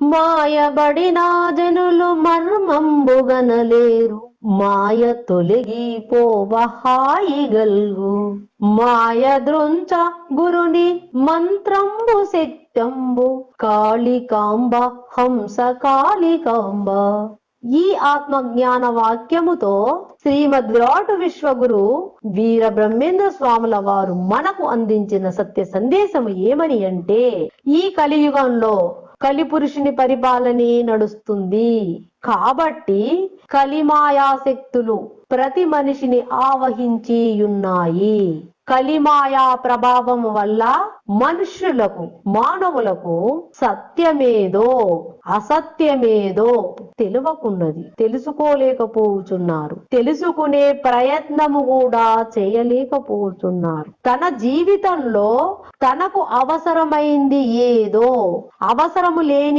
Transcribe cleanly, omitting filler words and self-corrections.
మాయబడిన జనులు మర్మంబుగనలేరు, మాయ తొలగిపోవ హాయిగల్గు. మాయ ద్రుంచ గురుని మంత్రంబు శక్తంబు, కాళికాంబ హంస కాళికాంబ. ఈ ఆత్మజ్ఞాన వాక్యముతో శ్రీమద్ విరాట్ విశ్వగురు వీర బ్రహ్మేంద్ర స్వాముల వారు మనకు అందించిన సత్య సందేశము ఏమని అంటే, ఈ కలియుగంలో కలిపురుషుని పరిపాలనే నడుస్తుంది కాబట్టి కలిమాయాశక్తులు ప్రతి మనిషిని ఆవహించి ఉన్నాయి. కలిమాయా ప్రభావం వల్ల మనుష్యులకు మానవులకు సత్యమేదో అసత్యమేదో తెలియకున్నది, తెలుసుకోలేకపోతున్నారు, తెలుసుకునే ప్రయత్నము కూడా చేయలేకపోతున్నారు. తన జీవితంలో తనకు అవసరమైంది ఏదో అవసరము లేని